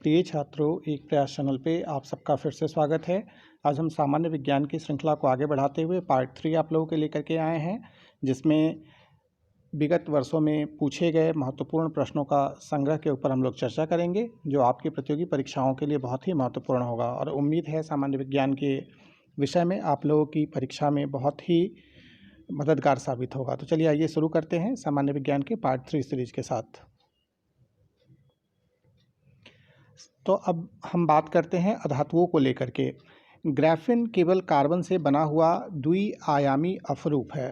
प्रिय छात्रों, एक प्रयास चैनल पे आप सबका फिर से स्वागत है। आज हम सामान्य विज्ञान की श्रृंखला को आगे बढ़ाते हुए पार्ट 3 आप लोगों के लेकर के आए हैं, जिसमें विगत वर्षों में पूछे गए महत्वपूर्ण प्रश्नों का संग्रह के ऊपर हम लोग चर्चा करेंगे, जो आपकी प्रतियोगी परीक्षाओं के लिए बहुत ही महत्वपूर्ण होगा। और उम्मीद है सामान्य विज्ञान के विषय में आप लोगों की परीक्षा में बहुत ही मददगार साबित होगा। तो चलिए आइए शुरू करते हैं सामान्य विज्ञान के पार्ट 3 सीरीज के साथ। तो अब हम बात करते हैं अधातुओं को लेकर के। ग्राफीन केवल कार्बन से बना हुआ द्विआयामी अपरूप है।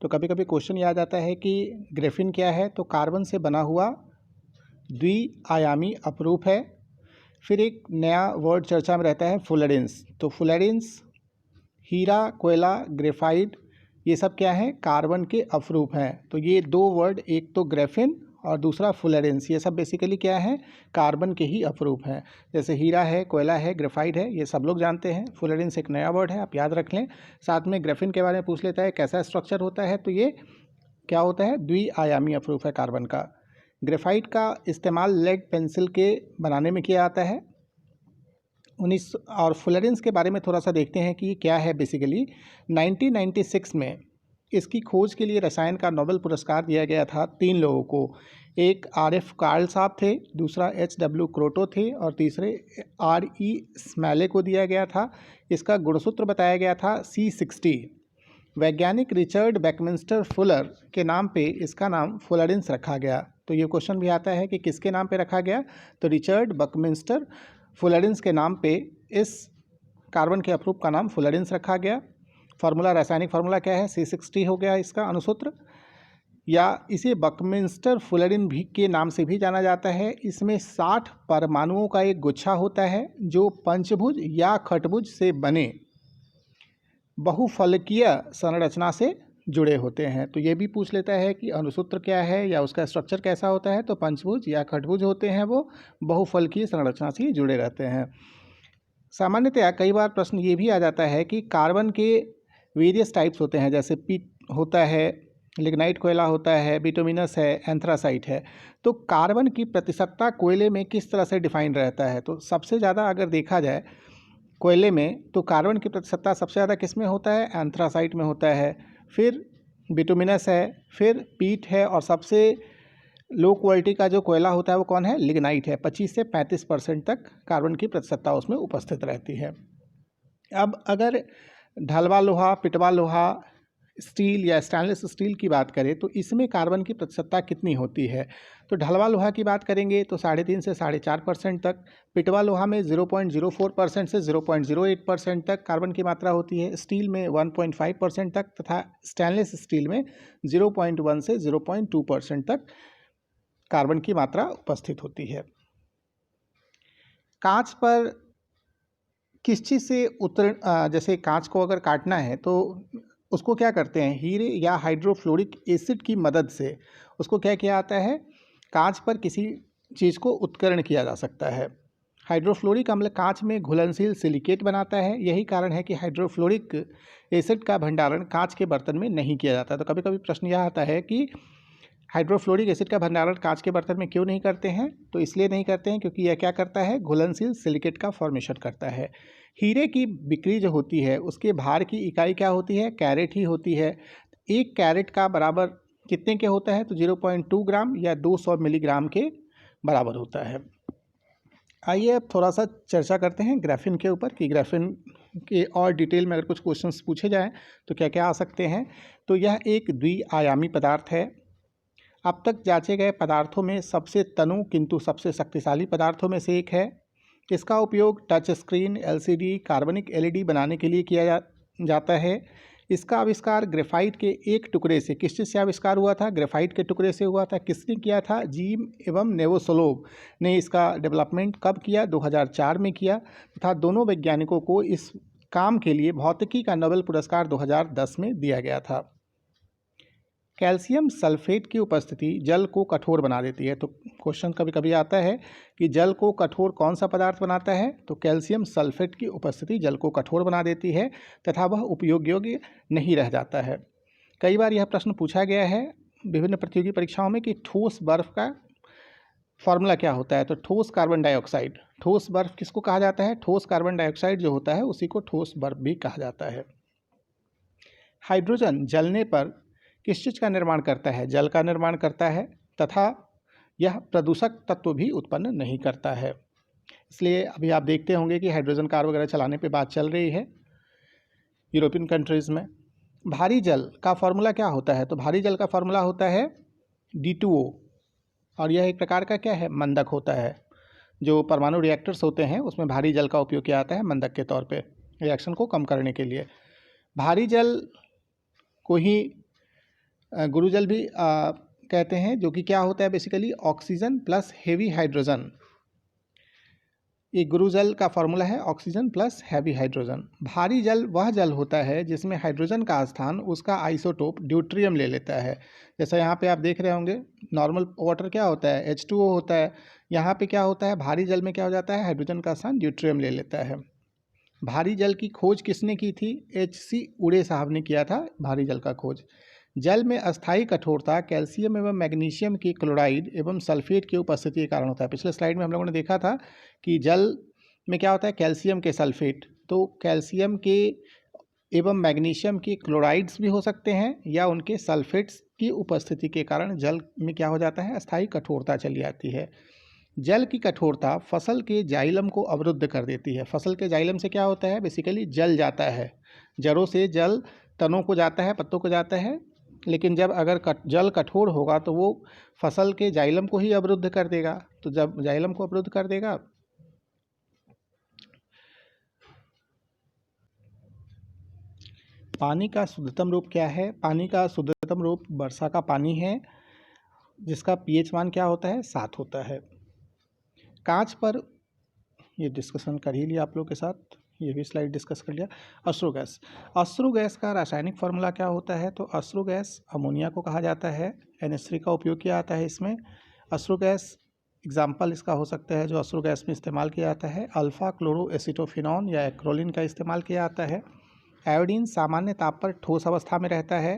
तो कभी कभी क्वेश्चन याद आता है कि ग्राफीन क्या है, तो कार्बन से बना हुआ द्विआयामी अपरूप है। फिर एक नया वर्ड चर्चा में रहता है फुलेरेंस। तो फुलेरेंस, हीरा, कोयला, ग्रेफाइट, ये सब क्या है, कार्बन के अपरूप हैं। तो ये दो वर्ड, एक तो ग्राफीन और दूसरा फुलेरेंस, ये सब बेसिकली क्या है, कार्बन के ही अपरूप हैं। जैसे हीरा है, कोयला है, ग्रेफाइट है, ये सब लोग जानते हैं। फुलेरेंस एक नया वर्ड है, आप याद रख लें। साथ में ग्राफीन के बारे में पूछ लेता है कैसा स्ट्रक्चर होता है, तो ये क्या होता है, द्विआयामी अपरूप है कार्बन का। ग्रेफाइट का इस्तेमाल लेड पेंसिल के बनाने में किया जाता है। और फुलेरेंस के बारे में थोड़ा सा देखते हैं कि क्या है। बेसिकली 1996 में इसकी खोज के लिए रसायन का नोबेल पुरस्कार दिया गया था 3 लोगों को। एक RF कार्ल साहब थे, दूसरा HW क्रोटो थे और तीसरे RE स्मैले को दिया गया था। इसका गुणसूत्र बताया गया था C60। वैज्ञानिक रिचर्ड बैकमिंस्टर फुलर के नाम पे इसका नाम फुलेरेंस रखा गया। तो ये क्वेश्चन भी आता है कि किसके नाम पे रखा गया, तो रिचर्ड बकमिंस्टर फुलेरेंस के नाम पे इस कार्बन के अपरूप का नाम फुलेरेंस रखा गया। फार्मूला, रासायनिक फार्मूला क्या है, C60 हो गया इसका अनुसूत्र, या इसे बकमिंस्टर फुलेरिन भी के नाम से भी जाना जाता है। इसमें 60 परमाणुओं का एक गुच्छा होता है जो पंचभुज या खटभुज से बने बहुफलकीय संरचना से जुड़े होते हैं। तो ये भी पूछ लेता है कि अनुसूत्र क्या है या उसका स्ट्रक्चर कैसा होता है, तो पंचभुज या खटभुज होते हैं, वो बहुफलकीय संरचना से जुड़े रहते हैं। सामान्यतया कई बार प्रश्न ये भी आ जाता है कि कार्बन के वेरियस टाइप्स होते हैं, जैसे पीट होता है, लिग्नाइट कोयला होता है, बिटुमिनस है, एंथ्रासाइट है। तो कार्बन की प्रतिशतता कोयले में किस तरह से डिफाइन रहता है, तो सबसे ज़्यादा अगर देखा जाए कोयले में, तो कार्बन की प्रतिशतता सबसे ज़्यादा किस में होता है, एंथ्रासाइट में होता है। फिर बिटुमिनस है, फिर पीट है, और सबसे लो क्वालिटी का जो कोयला होता है वो कौन है, लिग्नाइट है। 25 से 35% तक कार्बन की प्रतिशतता उसमें उपस्थित रहती है। अब अगर ढलवा लोहा, पिटवा लोहा, स्टील या स्टेनलेस स्टील की बात करें, तो इसमें कार्बन की प्रतिशतता कितनी होती है, तो ढलवा लोहा की बात करेंगे तो 3.5 से 4.5% तक, पिटवा लोहा में 0.04% से 0.08% तक कार्बन की मात्रा होती है, स्टील में 1.5% तक, तथा स्टेनलेस स्टील में 0.1 से 0.2% तक कार्बन की मात्रा उपस्थित होती है। कांच पर किस चीज़ से जैसे कांच को अगर काटना है तो उसको क्या करते हैं, हीरे या हाइड्रोफ्लोरिक एसिड की मदद से उसको क्या किया जाता है, कांच पर किसी चीज़ को उत्कीर्ण किया जा सकता है। हाइड्रोफ्लोरिक अम्ल कांच में घुलनशील सिलिकेट बनाता है। यही कारण है कि हाइड्रोफ्लोरिक एसिड का भंडारण कांच के बर्तन में नहीं किया जाता। तो कभी कभी प्रश्न यह आता है कि हाइड्रोफ्लोरिक एसिड का भंडारण कांच के बर्तन में क्यों नहीं करते हैं, तो इसलिए नहीं करते हैं क्योंकि यह क्या करता है, घुलनशील सिलिकेट का फॉर्मेशन करता है। हीरे की बिक्री जो होती है उसके भार की इकाई क्या होती है, कैरेट ही होती है। एक कैरेट का बराबर कितने के होता है, तो 0.2 ग्राम या 200 मिलीग्राम के बराबर होता है। आइए अब थोड़ा सा चर्चा करते हैं ग्राफीन के ऊपर कि ग्राफीन के और डिटेल में अगर कुछ क्वेश्चंस पूछे जाएँ तो क्या क्या आ सकते हैं। तो यह एक द्विआयामी पदार्थ है। अब तक जांचे गए पदार्थों में सबसे तनु किंतु सबसे शक्तिशाली पदार्थों में से एक है। इसका उपयोग टच स्क्रीन, LCD, कार्बनिक LED बनाने के लिए किया जाता है। इसका आविष्कार ग्रेफाइट के एक टुकड़े से, किस चीज़ से आविष्कार हुआ था, ग्रेफाइट के टुकड़े से हुआ था। किसने किया था, जीम एवं नेवोसोलोव ने इसका डेवलपमेंट कब किया, 2004 में किया, तथा दोनों वैज्ञानिकों को इस काम के लिए भौतिकी का नोबेल पुरस्कार 2010 में दिया गया था। कैल्शियम सल्फेट की उपस्थिति जल को कठोर बना देती है। तो क्वेश्चन कभी कभी आता है कि जल को कठोर कौन सा पदार्थ बनाता है, तो कैल्शियम सल्फेट की उपस्थिति जल को कठोर बना देती है तथा वह उपयोग योग्य नहीं रह जाता है। कई बार यह प्रश्न पूछा गया है विभिन्न प्रतियोगी परीक्षाओं में कि ठोस बर्फ का फार्मूला क्या होता है, तो ठोस कार्बन डाइऑक्साइड, ठोस बर्फ किसको कहा जाता है, ठोस कार्बन डाइऑक्साइड जो होता है उसी को ठोस बर्फ भी कहा जाता है। हाइड्रोजन जलने पर किस चीज़ का निर्माण करता है, जल का निर्माण करता है तथा यह प्रदूषक तत्व भी उत्पन्न नहीं करता है। इसलिए अभी आप देखते होंगे कि हाइड्रोजन कार वगैरह चलाने पे बात चल रही है यूरोपियन कंट्रीज़ में। भारी जल का फॉर्मूला क्या होता है, तो भारी जल का फॉर्मूला होता है D2O, और यह एक प्रकार का क्या है, मंदक होता है। जो परमाणु रिएक्टर्स होते हैं उसमें भारी जल का उपयोग किया जाता है मंदक के तौर पे रिएक्शन को कम करने के लिए। भारी जल को ही गुरुजल भी कहते हैं, जो कि क्या होता है basically oxygen plus heavy hydrogen. ये गुरुजल का फॉर्मूला है ऑक्सीजन प्लस हैवी हाइड्रोजन। भारी जल वह जल होता है जिसमें हाइड्रोजन का स्थान उसका आइसोटोप ड्यूट्रियम ले लेता है। जैसा यहाँ पे आप देख रहे होंगे नॉर्मल वाटर क्या होता है H2O होता है, यहाँ पे क्या होता है भारी जल में क्या हो जाता है हाइड्रोजन का स्थान ड्यूट्रियम ले लेता है। भारी जल की खोज किसने की थी, H.C. उड़े साहब ने किया था भारी जल का खोज। जल में अस्थायी कठोरता कैल्शियम एवं मैग्नीशियम की क्लोराइड एवं सल्फेट की उपस्थिति के कारण होता है। पिछले स्लाइड में हम लोगों ने देखा था कि जल में क्या होता है कैल्शियम के सल्फेट, तो कैल्शियम के एवं मैग्नीशियम के क्लोराइड्स भी हो सकते हैं या उनके सल्फेट्स की उपस्थिति के कारण जल में क्या हो जाता है अस्थायी कठोरता चली आती है। जल की कठोरता फसल के जाइलम को अवरुद्ध कर देती है। फसल के जाइलम से क्या होता है बेसिकली जल जाता है, जड़ों से जल तनों को जाता है, पत्तों को जाता है, लेकिन जब अगर जल कठोर होगा तो वो फसल के जाइलम को ही अवरुद्ध कर देगा। तो जब जाइलम को अवरुद्ध कर देगा पानी का शुद्धतम रूप क्या है, पानी का शुद्धतम रूप वर्षा का पानी है जिसका पीएच मान क्या होता है 7 होता है। कांच पर ये डिस्कशन कर ही लिया आप लोग के साथ, ये भी स्लाइड डिस्कस कर लिया। अश्रु गैस, अश्रु गैस का रासायनिक फार्मूला क्या होता है, तो अश्रु गैस अमोनिया को कहा जाता है, NH3 का उपयोग किया जाता है इसमें। अश्रु गैस एग्जाम्पल इसका हो सकता है जो अश्रु गैस में इस्तेमाल किया जाता है अल्फा क्लोरो एसिटोफिनॉन या एक्रोलिन का इस्तेमाल किया जाता है। आयोडीन सामान्य ताप पर ठोस अवस्था में रहता है।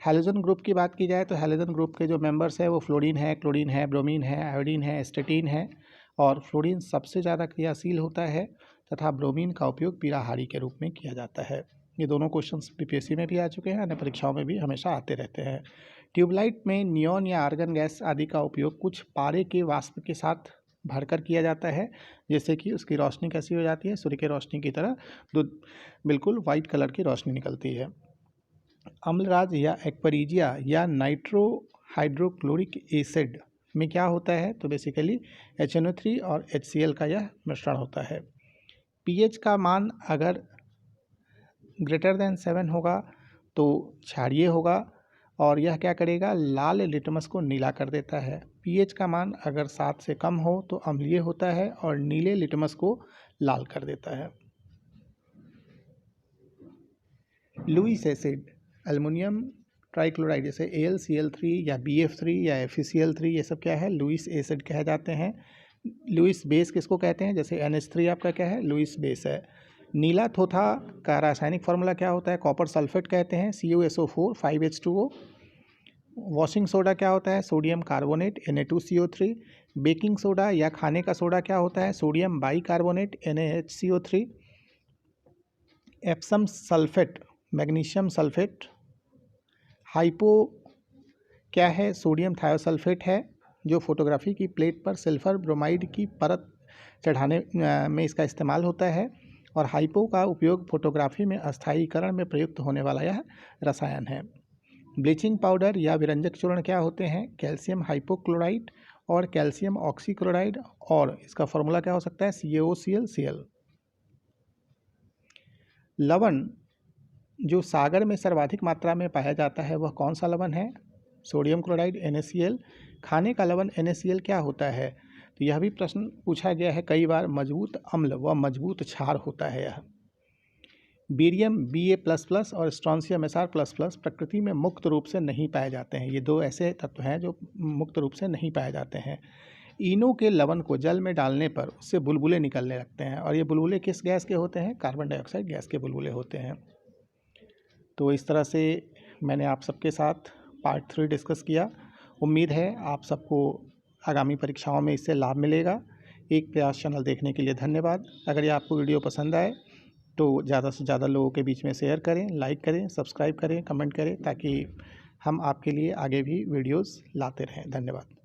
हैलोजन ग्रुप की बात की जाए तो हैलोजन ग्रुप के जो मेंबर्स हैं वो फ्लोरीन है, क्लोरीन है, ब्रोमीन है, आयोडीन है, एस्टेटीन है, और फ्लोरीन सबसे ज़्यादा क्रियाशील होता है तथा ब्रोमीन का उपयोग पीड़ाहारी के रूप में किया जाता है। ये दोनों क्वेश्चंस बीपीएससी में भी आ चुके हैं, अन्य परीक्षाओं में भी हमेशा आते रहते हैं। ट्यूबलाइट में नियॉन या आर्गन गैस आदि का उपयोग कुछ पारे के वाष्प के साथ भरकर किया जाता है, जिससे कि उसकी रोशनी कैसी हो जाती है सूर्य की रोशनी की तरह बिल्कुल वाइट कलर की रोशनी निकलती है। अम्लराज या एक्वरीजिया या नाइट्रो हाइड्रोक्लोरिक एसिड में क्या होता है, तो बेसिकली HNO3 और HCl का यह मिश्रण होता है। pH का मान अगर ग्रेटर देन 7 होगा तो क्षारीय होगा और यह क्या करेगा लाल लिटमस को नीला कर देता है। pH का मान अगर 7 से कम हो तो अम्लीय होता है और नीले लिटमस को लाल कर देता है। लुईस एसिड एल्युमिनियम ट्राइक्लोराइड जैसे AlCl3 या BF3 या FeCl3 ये सब क्या है लुईस एसिड कहे जाते हैं। लुईस बेस किसको कहते हैं, जैसे NH3 आपका क्या है लुईस बेस है। नीला थोथा का रासायनिक फार्मूला क्या होता है, कॉपर सल्फेट कहते हैं CuSO4 5H2O। वॉशिंग सोडा क्या होता है sodium carbonate Na2CO3। Baking soda या खाने का सोडा क्या होता है sodium bicarbonate NaHCO3। Epsom sulphate magnesium sulphate. Hypo क्या है सोडियम थायोसल्फेट है जो फोटोग्राफी की प्लेट पर सिल्फर ब्रोमाइड की परत चढ़ाने में इसका इस्तेमाल होता है। और हाइपो का उपयोग फोटोग्राफी में अस्थायीकरण में प्रयुक्त होने वाला यह रसायन है। ब्लीचिंग पाउडर या विरंजक चूर्ण क्या होते हैं कैल्शियम हाइपोक्लोराइड और कैल्शियम ऑक्सीक्लोराइड, और इसका फॉर्मूला क्या हो सकता है CaOCl। लवण जो सागर में सर्वाधिक मात्रा में पाया जाता है वह कौन सा लवण है, सोडियम क्लोराइड NaCl। खाने का लवण NaCl क्या होता है, तो यह भी प्रश्न पूछा गया है कई बार। मजबूत अम्ल व मजबूत क्षार होता है यह। बेरियम Ba++ और स्ट्रॉन्शियम Sr++ प्रकृति में मुक्त रूप से नहीं पाए जाते हैं। ये दो ऐसे तत्व हैं जो मुक्त रूप से नहीं पाए जाते हैं। इनो के लवण को जल में डालने पर उससे बुलबुले निकलने लगते हैं, और ये बुलबुले किस गैस के होते हैं कार्बन डाइऑक्साइड गैस के बुलबुले होते हैं। तो इस तरह से मैंने आप सबके साथ पार्ट 3 डिस्कस किया। उम्मीद है आप सबको आगामी परीक्षाओं में इससे लाभ मिलेगा। एक प्रयास चैनल देखने के लिए धन्यवाद। अगर ये आपको वीडियो पसंद आए तो ज़्यादा से ज़्यादा लोगों के बीच में शेयर करें, लाइक करें, सब्सक्राइब करें, कमेंट करें, ताकि हम आपके लिए आगे भी वीडियोस लाते रहें। धन्यवाद।